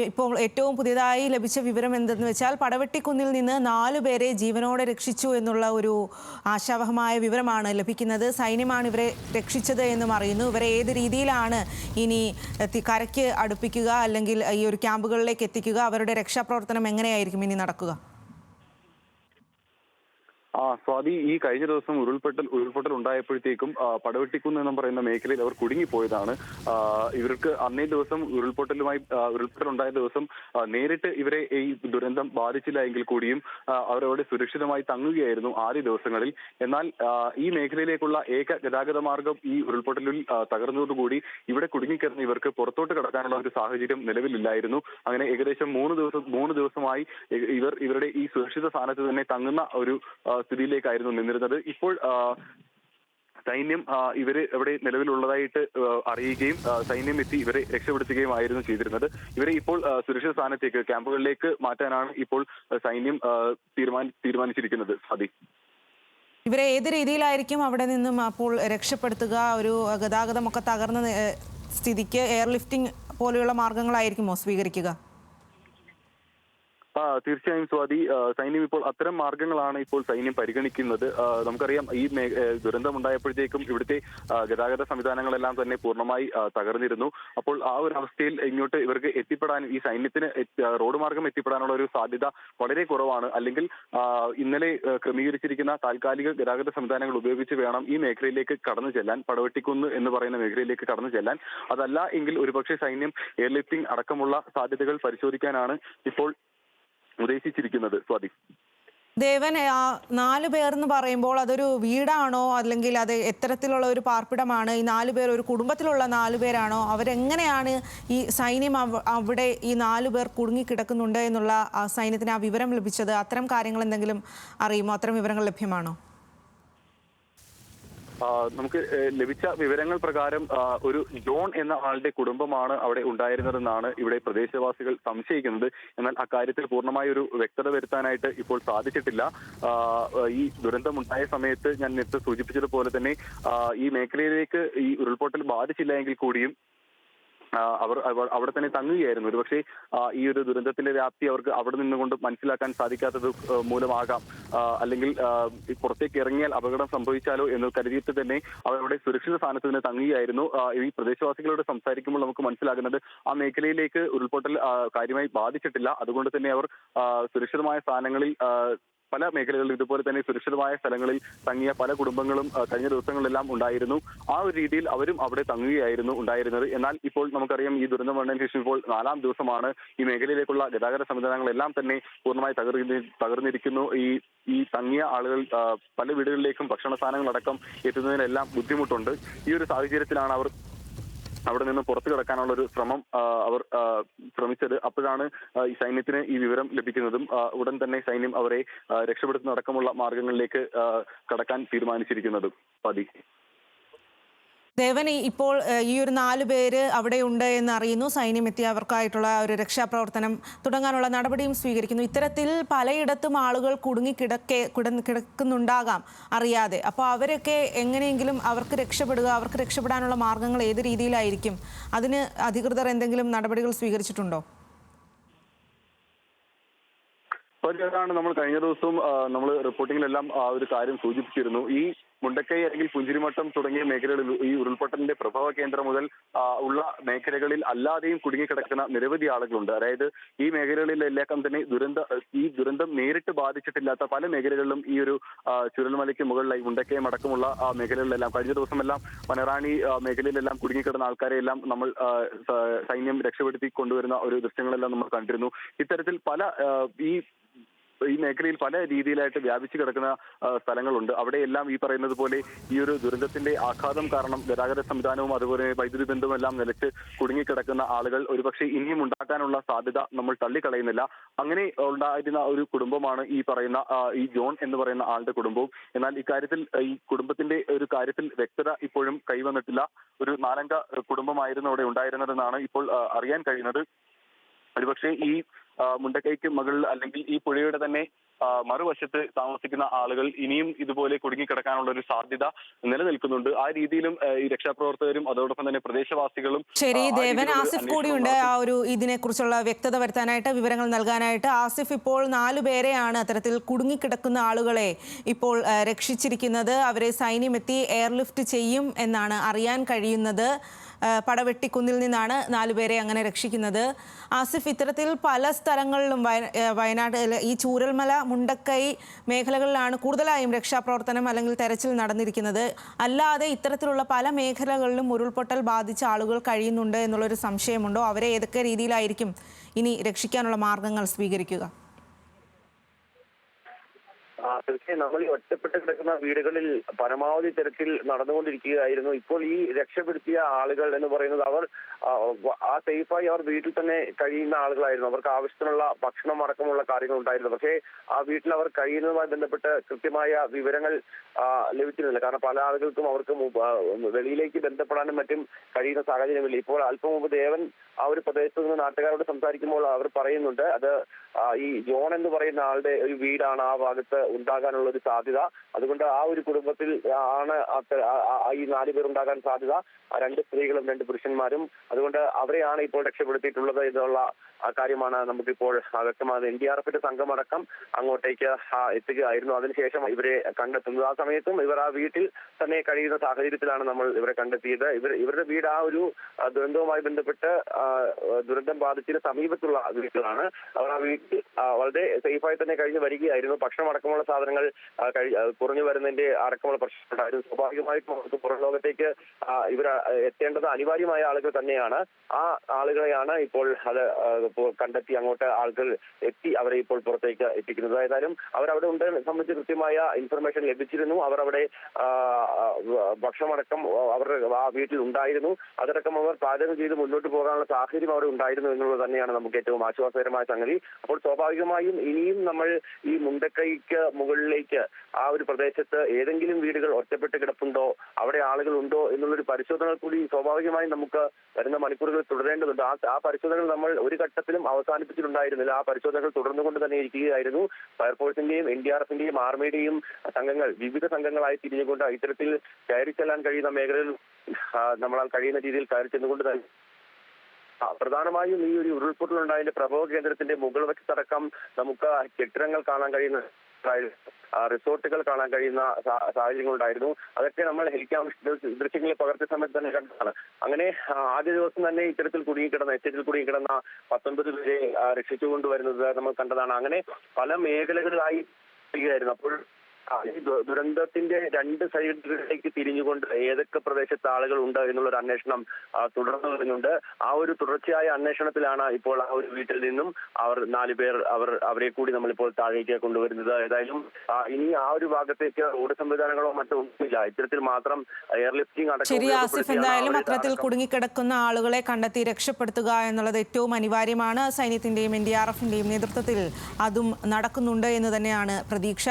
ഇപ്പോൾ ഏറ്റവും പുതിയതായി ലഭിച്ച വിവരം എന്തെന്ന് വെച്ചാൽ പടവെട്ടിക്കുന്നിൽ നിന്ന് 4 പേരെ ജീവനോടെ രക്ഷിച്ചു എന്നുള്ള ഒരു ആശാവഹമായ വിവരമാണ് ലഭിക്കുന്നത്. സൈന്യമാണ് ഇവരെ രക്ഷിച്ചത് എന്നും അറിയുന്നു. ഇവരെ ഏത് രീതിയിലാണ് ഇനി കരയ്ക്ക് അടുപ്പിക്കുക, അല്ലെങ്കിൽ ഈ ഒരു ക്യാമ്പുകളിലേക്ക് എത്തിക്കുക, അവരുടെ രക്ഷാപ്രവർത്തനം എങ്ങനെയായിരിക്കും ഇനി നടക്കുക? സ്വാതി, ഈ കഴിഞ്ഞ ദിവസം ഉരുൾപൊട്ടൽ ഉണ്ടായപ്പോഴത്തേക്കും പടവെട്ടിക്കുന്ന് എന്ന് പറയുന്ന മേഖലയിൽ അവർ കുടുങ്ങിപ്പോയതാണ്. ഇവർക്ക് അന്നേ ദിവസം ഉരുൾപൊട്ടൽ ഉണ്ടായ ദിവസം നേരിട്ട് ഇവരെ ഈ ദുരന്തം ബാധിച്ചില്ല എങ്കിൽ കൂടിയും അവരവിടെ സുരക്ഷിതമായി തങ്ങുകയായിരുന്നു ആദ്യ ദിവസങ്ങളിൽ. എന്നാൽ ഈ മേഖലയിലേക്കുള്ള ഏക ഗതാഗത മാർഗം ഈ ഉരുൾപൊട്ടലിൽ തകർന്നതോടുകൂടി ഇവിടെ കുടുങ്ങിക്കിടന്ന് ഇവർക്ക് പുറത്തോട്ട് കടക്കാനുള്ള ഒരു സാഹചര്യം നിലവിലില്ലായിരുന്നു. അങ്ങനെ ഏകദേശം മൂന്ന് ദിവസമായി ഇവരുടെ ഈ സുരക്ഷിത സ്ഥാനത്ത് തന്നെ തങ്ങുന്ന ഒരു സ്ഥിതിയിലേക്കായിരുന്നു നിന്നിരുന്നത്. ഇപ്പോൾ സൈന്യം ഇവര് ഇവിടെ നിലവിലുള്ളതായിട്ട് അറിയുകയും സൈന്യം എത്തി ഇവരെ രക്ഷപ്പെടുത്തുകയുമായിരുന്നു ചെയ്തിരുന്നത്. ഇവരെ ഇപ്പോൾ സുരക്ഷിത സ്ഥാനത്തേക്ക് ക്യാമ്പുകളിലേക്ക് മാറ്റാനാണ് ഇപ്പോൾ സൈന്യം തീരുമാനിച്ചിരിക്കുന്നത്. അതി ഇവരെ ഏത് രീതിയിലായിരിക്കും അവിടെ നിന്നും അപ്പോൾ രക്ഷപ്പെടുത്തുക? ഒരു ഗതാഗതമൊക്കെ തകർന്ന സ്ഥിതിക്ക് എയർലിഫ്റ്റിംഗ് പോലെയുള്ള മാർഗങ്ങളായിരിക്കുമോ സ്വീകരിക്കുക? തീർച്ചയായും സ്വാതി, സൈന്യം ഇപ്പോൾ അത്തരം മാർഗങ്ങളാണ് ഇപ്പോൾ സൈന്യം പരിഗണിക്കുന്നത്. നമുക്കറിയാം, ഈ ദുരന്തം ഉണ്ടായപ്പോഴത്തേക്കും ഇവിടുത്തെ ഗതാഗത സംവിധാനങ്ങളെല്ലാം തന്നെ പൂർണ്ണമായി തകർന്നിരുന്നു. അപ്പോൾ ആ ഒരു അവസ്ഥയിൽ ഇങ്ങോട്ട് ഇവർക്ക് എത്തിപ്പെടാൻ, ഈ സൈന്യത്തിന് റോഡ് മാർഗം എത്തിപ്പെടാനുള്ള ഒരു സാധ്യത വളരെ കുറവാണ്. അല്ലെങ്കിൽ ഇന്നലെ ക്രമീകരിച്ചിരിക്കുന്ന താൽക്കാലിക ഗതാഗത സംവിധാനങ്ങൾ ഉപയോഗിച്ച് വേണം ഈ മേഖലയിലേക്ക് കടന്നു ചെല്ലാൻ, പടവെട്ടിക്കുന്ന് എന്ന് പറയുന്ന മേഖലയിലേക്ക് കടന്നു ചെല്ലാൻ. അതല്ല എങ്കിൽ ഒരുപക്ഷെ സൈന്യം എയർലിഫ്റ്റിംഗ് അടക്കമുള്ള സാധ്യതകൾ പരിശോധിക്കാനാണ് ഇപ്പോൾ ഉദ്ദേശിച്ചിരിക്കുന്നത്. സ്വാതി, ദേവൻ, 4 പേർ എന്ന് പറയുമ്പോൾ അതൊരു വീടാണോ, അല്ലെങ്കിൽ അത് എത്തരത്തിലുള്ള ഒരു പാർപ്പിടമാണ്? ഈ 4 പേർ ഒരു കുടുംബത്തിലുള്ള 4 പേരാണോ? അവരെങ്ങനെയാണ് ഈ സൈന്യം അവിടെ ഈ 4 പേർ കുടുങ്ങിക്കിടക്കുന്നുണ്ട് എന്നുള്ള സൈന്യത്തിന് ആ വിവരം ലഭിച്ചത്? അത്തരം കാര്യങ്ങൾ എന്തെങ്കിലും അറിയുമോ? അത്തരം വിവരങ്ങൾ ലഭ്യമാണോ? നമുക്ക് ലഭിച്ച വിവരങ്ങൾ പ്രകാരം ഒരു ജോൺ എന്ന ആളുടെ കുടുംബമാണ് അവിടെ ഉണ്ടായിരുന്നതെന്നാണ് ഇവിടെ പ്രദേശവാസികൾ സംശയിക്കുന്നത്. എന്നാൽ അക്കാര്യത്തിൽ പൂർണ്ണമായ ഒരു വ്യക്തത വരുത്താനായിട്ട് ഇപ്പോൾ സാധിച്ചിട്ടില്ല. ഈ ദുരന്തമുണ്ടായ സമയത്ത് ഞാൻ നേരത്തെ സൂചിപ്പിച്ചതുപോലെ തന്നെ ഈ മേഖലയിലേക്ക് ഈ ഉരുൾപൊട്ടൽ ബാധിച്ചില്ല എങ്കിൽ കൂടിയും അവർ അവിടെ തന്നെ തങ്ങുകയായിരുന്നു. ഒരുപക്ഷെ ഈ ഒരു ദുരന്തത്തിന്റെ വ്യാപ്തി അവർക്ക് അവിടെ നിന്നുകൊണ്ട് മനസ്സിലാക്കാൻ സാധിക്കാത്തത് മൂലമാകാം, അല്ലെങ്കിൽ പുറത്തേക്ക് ഇറങ്ങിയാൽ അപകടം സംഭവിച്ചാലോ എന്ന് കരുതിയിട്ട് തന്നെ അവരുടെ സുരക്ഷിത സ്ഥാനത്ത് തന്നെ തങ്ങുകയായിരുന്നു. ഈ പ്രദേശവാസികളോട് സംസാരിക്കുമ്പോൾ നമുക്ക് മനസ്സിലാകുന്നത് ആ മേഖലയിലേക്ക് ഉരുൾപൊട്ടൽ കാര്യമായി ബാധിച്ചിട്ടില്ല. അതുകൊണ്ട് തന്നെ അവർ സുരക്ഷിതമായ സ്ഥാനങ്ങളിൽ, പല മേഖലകളിലും ഇതുപോലെ തന്നെ സുരക്ഷിതമായ സ്ഥലങ്ങളിൽ തങ്ങിയ പല കുടുംബങ്ങളും കഴിഞ്ഞ ദിവസങ്ങളിലെല്ലാം ഉണ്ടായിരുന്നു. ആ ഒരു രീതിയിൽ അവരും അവിടെ തങ്ങുകയായിരുന്നു ഉണ്ടായിരുന്നത്. എന്നാൽ ഇപ്പോൾ നമുക്കറിയാം, ഈ ദുരന്തം വന്നതിന് ശേഷം ഇപ്പോൾ 4ാം ദിവസമാണ്. ഈ മേഖലയിലേക്കുള്ള ഗതാഗത സംവിധാനങ്ങളെല്ലാം തന്നെ പൂർണ്ണമായി തകർന്നിരിക്കുന്നു. ഈ തങ്ങിയ ആളുകൾ പല വീടുകളിലേക്കും ഭക്ഷണ സാധനങ്ങളടക്കം എത്തുന്നതിനെല്ലാം ബുദ്ധിമുട്ടുണ്ട്. ഈ ഒരു സാഹചര്യത്തിലാണ് അവർ അവിടെ നിന്ന് പുറത്തു കിടക്കാനുള്ള ഒരു ശ്രമം അവർ ശ്രമിച്ചത്. അപ്പോഴാണ് ഈ സൈന്യത്തിന് ഈ വിവരം ലഭിക്കുന്നതും ഉടൻ തന്നെ സൈന്യം അവരെ രക്ഷപ്പെടുത്തുന്നതടക്കമുള്ള മാർഗങ്ങളിലേക്ക് കടക്കാൻ തീരുമാനിച്ചിരിക്കുന്നതും. പതി ദേവൻ, ഇപ്പോൾ ഈ ഒരു 4 പേര് അവിടെ എന്ന് അറിയുന്നു. സൈന്യം എത്തി അവർക്കായിട്ടുള്ള ഒരു രക്ഷാപ്രവർത്തനം തുടങ്ങാനുള്ള നടപടിയും സ്വീകരിക്കുന്നു. ഇത്തരത്തിൽ പലയിടത്തും ആളുകൾ കിടക്കുന്നുണ്ടാകാം അറിയാതെ. അപ്പോൾ അവരൊക്കെ എങ്ങനെയെങ്കിലും അവർക്ക് രക്ഷപ്പെടാനുള്ള മാർഗങ്ങൾ ഏത് രീതിയിലായിരിക്കും? അതിന് അധികൃതർ എന്തെങ്കിലും നടപടികൾ സ്വീകരിച്ചിട്ടുണ്ടോ? അതാണ് നമ്മൾ കഴിഞ്ഞ ദിവസവും നമ്മൾ റിപ്പോർട്ടിങ്ങിലെല്ലാം ആ ഒരു കാര്യം സൂചിപ്പിച്ചിരുന്നു. ഈ മുണ്ടക്കൈ അല്ലെങ്കിൽ പുഞ്ചിരിമട്ടം തുടങ്ങിയ മേഖലകളിൽ ഈ ഉരുൾപൊട്ടലിന്റെ പ്രഭവ കേന്ദ്രം മുതൽ ഉള്ള മേഖലകളിൽ അല്ലാതെയും കുടുങ്ങിക്കിടക്കുന്ന നിരവധി ആളുകളുണ്ട്. അതായത് ഈ മേഖലകളിലെല്ലാം തന്നെ ദുരന്തം നേരിട്ട് ബാധിച്ചിട്ടില്ലാത്ത പല മേഖലകളിലും ഈ ഒരു ചുരൽമലയ്ക്ക് മുകളിലായി മുണ്ടക്കയം അടക്കമുള്ള മേഖലകളിലെല്ലാം കഴിഞ്ഞ ദിവസമെല്ലാം പനറാണി മേഖലയിലെല്ലാം കുടുങ്ങിക്കിടന്ന ആൾക്കാരെ എല്ലാം നമ്മൾ സൈന്യം രക്ഷപ്പെടുത്തി കൊണ്ടുവരുന്ന ഒരു ദൃശ്യങ്ങളെല്ലാം നമ്മൾ കണ്ടിരുന്നു. ഇത്തരത്തിൽ പല ഈ മേഖലയിൽ പല രീതിയിലായിട്ട് വ്യാപിച്ചു കിടക്കുന്ന സ്ഥലങ്ങളുണ്ട്. അവിടെയെല്ലാം ഈ പറയുന്നത് പോലെ ഈ ഒരു ദുരന്തത്തിന്റെ ആഘാതം കാരണം ഗതാഗത സംവിധാനവും അതുപോലെ വൈദ്യുതി ബന്ധവും എല്ലാം നിലച്ച് കുടുങ്ങിക്കിടക്കുന്ന ആളുകൾ ഒരുപക്ഷെ ഇനിയും ഉണ്ടാക്കാനുള്ള സാധ്യത നമ്മൾ തള്ളിക്കളയുന്നില്ല. അങ്ങനെ ഉണ്ടായിരുന്ന ഒരു കുടുംബമാണ് ഈ പറയുന്ന ഈ ജോൺ എന്ന് പറയുന്ന ആളുടെ കുടുംബവും. എന്നാൽ ഇക്കാര്യത്തിൽ ഈ കുടുംബത്തിന്റെ ഒരു കാര്യത്തിൽ വ്യക്തത ഇപ്പോഴും കൈവന്നിട്ടില്ല. ഒരു 4 അംഗ കുടുംബമായിരുന്നു അവിടെ ഉണ്ടായിരുന്നതെന്നാണ് ഇപ്പോൾ അറിയാൻ കഴിയുന്നത്. ഒരുപക്ഷെ ഈ മുണ്ടക്കൈക്ക് മുകളിൽ അല്ലെങ്കിൽ ഈ പുഴയുടെ തന്നെ മറുവശത്ത് താമസിക്കുന്ന ആളുകൾ ഇനിയും ഇതുപോലെ കുടുങ്ങിക്കിടക്കാനുള്ള ഒരു സാധ്യത നിലനിൽക്കുന്നുണ്ട്. ആ രീതിയിലും ഈ രക്ഷാപ്രവർത്തകരും അതോടൊപ്പം തന്നെ പ്രദേശവാസികളും ശരി, ദേവൻ, ആസിഫ് കൂടിയുണ്ട് ആ ഒരു ഇതിനെക്കുറിച്ചുള്ള വ്യക്തത വരുത്താനായിട്ട്, വിവരങ്ങൾ നൽകാനായിട്ട്. ആസിഫ്, ഇപ്പോൾ 4 പേരെയാണ് അത്തരത്തിൽ കുടുങ്ങിക്കിടക്കുന്ന ആളുകളെ ഇപ്പോൾ രക്ഷിച്ചിരിക്കുന്നത്. അവരെ സൈന്യമെത്തി എയർലിഫ്റ്റ് ചെയ്യും എന്നാണ് അറിയാൻ കഴിയുന്നത്. പടവെട്ടിക്കുന്നിൽ നിന്നാണ് 4 പേരെ അങ്ങനെ രക്ഷിക്കുന്നത്. ആസിഫ്, ഇത്തരത്തിൽ പല സ്ഥലങ്ങളിലും വയനാട് ഈ ചൂരൽമല, മുണ്ടക്കൈ മേഖലകളിലാണ് കൂടുതലായും രക്ഷാപ്രവർത്തനം അല്ലെങ്കിൽ തെരച്ചിൽ നടന്നിരിക്കുന്നത്. അല്ലാതെ ഇത്തരത്തിലുള്ള പല മേഖലകളിലും ഉരുൾപൊട്ടൽ ബാധിച്ച ആളുകൾ കഴിയുന്നുണ്ട് എന്നുള്ളൊരു സംശയമുണ്ടോ? അവരെ ഏതൊക്കെ രീതിയിലായിരിക്കും ഇനി രക്ഷിക്കാനുള്ള മാർഗങ്ങൾ സ്വീകരിക്കുക? തീർച്ചയായും നമ്മൾ ഈ ഒറ്റപ്പെട്ട് കിടക്കുന്ന വീടുകളിൽ പരമാവധി തെരച്ചിൽ നടന്നുകൊണ്ടിരിക്കുകയായിരുന്നു. ഇപ്പോൾ ഈ രക്ഷപ്പെടുത്തിയ ആളുകൾ എന്ന് പറയുന്നത് അവർ ആ സേഫായി അവർ വീട്ടിൽ തന്നെ കഴിയുന്ന ആളുകളായിരുന്നു. അവർക്ക് ആവശ്യത്തിനുള്ള ഭക്ഷണം അടക്കമുള്ള കാര്യങ്ങൾ ഉണ്ടായിരുന്നു. പക്ഷേ ആ വീട്ടിൽ അവർ കഴിയുന്നതുമായി ബന്ധപ്പെട്ട് കൃത്യമായ വിവരങ്ങൾ ലഭിച്ചിരുന്നില്ല. കാരണം പല ആളുകൾക്കും അവർക്ക് വെളിയിലേക്ക് ബന്ധപ്പെടാനും മറ്റും കഴിയുന്ന സാഹചര്യമില്ല. ഇപ്പോൾ അല്പം മുമ്പ് ദേവൻ ആ ഒരു പ്രദേശത്ത് നിന്ന് നാട്ടുകാരോട് സംസാരിക്കുമ്പോൾ അവർ പറയുന്നുണ്ട്, അത് ഈ ജോൺ എന്ന് പറയുന്ന ആളുടെ ഒരു വീടാണ് ആ ഭാഗത്ത് ഉണ്ടാകാനുള്ള ഒരു സാധ്യത. അതുകൊണ്ട് ആ ഒരു കുടുംബത്തിൽ ആണ് ഈ 4 പേർ ഉണ്ടാകാൻ സാധ്യത. 2 സ്ത്രീകളും 2 പുരുഷന്മാരും. അതുകൊണ്ട് അവരെയാണ് ഇപ്പോൾ രക്ഷപ്പെടുത്തിയിട്ടുള്ളത് എന്നുള്ള ആ കാര്യമാണ് നമുക്കിപ്പോൾ വ്യക്തമാകുന്നത്. NDRFന്റെ സംഘമടക്കം അങ്ങോട്ടേക്ക് എത്തുകയായിരുന്നു. അതിനുശേഷം ഇവരെ കണ്ടെത്തുന്നത്. ആ സമയത്തും ഇവർ ആ വീട്ടിൽ തന്നെ കഴിയുന്ന സാഹചര്യത്തിലാണ് നമ്മൾ ഇവരെ കണ്ടെത്തിയത്. ഇവരുടെ വീട് ആ ഒരു ദുരന്തവുമായി ബന്ധപ്പെട്ട് ദുരന്തം ബാധിച്ചതിന് സമീപത്തുള്ള വീട്ടിലാണ്. അവർ ആ വീട്ടിൽ വളരെ സേഫായി തന്നെ കഴിഞ്ഞ് വരികയായിരുന്നു. ഭക്ഷണം അടക്കമുള്ള സാധനങ്ങൾ കുറഞ്ഞു വരുന്നതിന്റെ അടക്കമുള്ള പ്രശ്നമുണ്ടായിരുന്നു. സ്വാഭാവികമായിട്ടും അവർക്ക് പുറം ലോകത്തേക്ക് ഇവർ എത്തേണ്ടത് അനിവാര്യമായ ആളുകൾ തന്നെയാണ്. ആ ആളുകളെയാണ് ഇപ്പോൾ അത് കണ്ടെത്തി അങ്ങോട്ട് ആളുകൾ എത്തി അവരെ ഇപ്പോൾ പുറത്തേക്ക് എത്തിക്കുന്നത്. ഏതായാലും അവരവിടെ ഉണ്ടെന്ന് സംബന്ധിച്ച് കൃത്യമായ ഇൻഫർമേഷൻ ലഭിച്ചിരുന്നു. അവർ അവിടെ ഭക്ഷണമടക്കം അവരുടെ ആ വീട്ടിൽ ഉണ്ടായിരുന്നു. അതടക്കം അവർ പാചകം ചെയ്ത് മുന്നോട്ട് പോകാനുള്ള സാഹചര്യം അവിടെ ഉണ്ടായിരുന്നു എന്നുള്ളത് തന്നെയാണ് നമുക്ക് ഏറ്റവും ആശ്വാസകരമായ സംഗതി. അപ്പോൾ സ്വാഭാവികമായും ഇനിയും നമ്മൾ ഈ മുണ്ടക്കൈക്ക് മുകളിലേക്ക് ആ ഒരു പ്രദേശത്ത് ഏതെങ്കിലും വീടുകൾ ഒറ്റപ്പെട്ട് കിടപ്പുണ്ടോ, അവിടെ ആളുകൾ ഉണ്ടോ എന്നുള്ളൊരു പരിശോധന കൂടി സ്വാഭാവികമായും നമുക്ക് വരുന്ന മണിക്കൂറുകൾ തുടരേണ്ടതുണ്ട്. ആ പരിശോധനകൾ നമ്മൾ ഒരു ഘട്ടത്തിലും അവസാനിപ്പിച്ചിട്ടുണ്ടായിരുന്നില്ല. ആ പരിശോധനകൾ തുടർന്നുകൊണ്ട് തന്നെ ഇരിക്കുകയായിരുന്നു. ഫയർഫോഴ്സിന്റെയും NDRFന്റെയും ആർമിയുടെയും സംഘങ്ങൾ വിവിധ സംഘങ്ങളായി തിരിഞ്ഞുകൊണ്ട് ഇത്തരത്തിൽ കയറി ചെല്ലാൻ കഴിയുന്ന മേഖലയിൽ നമ്മളാൽ കഴിയുന്ന രീതിയിൽ കയറി ചെന്നുകൊണ്ട് തന്നെ പ്രധാനമായും ഈ ഒരു ഉരുൾപൊട്ടലുണ്ടായതിന്റെ പ്രഭവ കേന്ദ്രത്തിന്റെ മുകൾ വശത്തടക്കം നമുക്ക് കെട്ടിടങ്ങൾ കാണാൻ കഴിയുന്ന റിസോർട്ടുകൾ കാണാൻ കഴിയുന്ന സാഹചര്യങ്ങളുണ്ടായിരുന്നു. അതൊക്കെ നമ്മൾ ദൃശ്യങ്ങളിൽ പകർത്തിയ സമയത്ത് തന്നെ കണ്ടതാണ്. അങ്ങനെ ആദ്യ ദിവസം തന്നെ ഇത്തരത്തിൽ കുടുങ്ങിക്കിടന്ന 19 പേരെ രക്ഷിച്ചുകൊണ്ടുവരുന്നത് നമ്മൾ കണ്ടതാണ്. അങ്ങനെ പല മേഖലകളിലായി ായിരുന്നു. അപ്പോൾ ഈ ദുരന്തത്തിന്റെ 2 സൈഡിലേക്ക് തിരിഞ്ഞുകൊണ്ട് ഏതൊക്കെ പ്രദേശത്ത് ആളുകൾ ഉണ്ട് എന്നുള്ളൊരു അന്വേഷണം തുടർന്നു വരുന്നുണ്ട്. ആ ഒരു തുടർച്ചയായ അന്വേഷണത്തിലാണ് ഇപ്പോൾ ആ ഒരു വീട്ടിൽ നിന്നും അവർ 4 പേർ അവരെ കൂടി നമ്മളിപ്പോൾ താഴേക്ക് കൊണ്ടുവരുന്നത്. ഏതായാലും ഇനി ആ ഒരു ഭാഗത്തേക്ക് റോഡ് സംവിധാനങ്ങളോ മറ്റോ ഒന്നുമില്ല. ഇത്തരത്തിൽ മാത്രം എയർലിഫ്റ്റിംഗ് അടക്കം. ശരി ആസിഫ്, എന്തായാലും അത്തരത്തിൽ കുടുങ്ങിക്കിടക്കുന്ന ആളുകളെ കണ്ടെത്തി രക്ഷപ്പെടുത്തുക എന്നുള്ളത് ഏറ്റവും അനിവാര്യമാണ്. സൈന്യത്തിന്റെയും NDRFന്റെയും നേതൃത്വത്തിൽ അതും നടക്കുന്നുണ്ട് എന്ന് തന്നെയാണ് പ്രതീക്ഷ.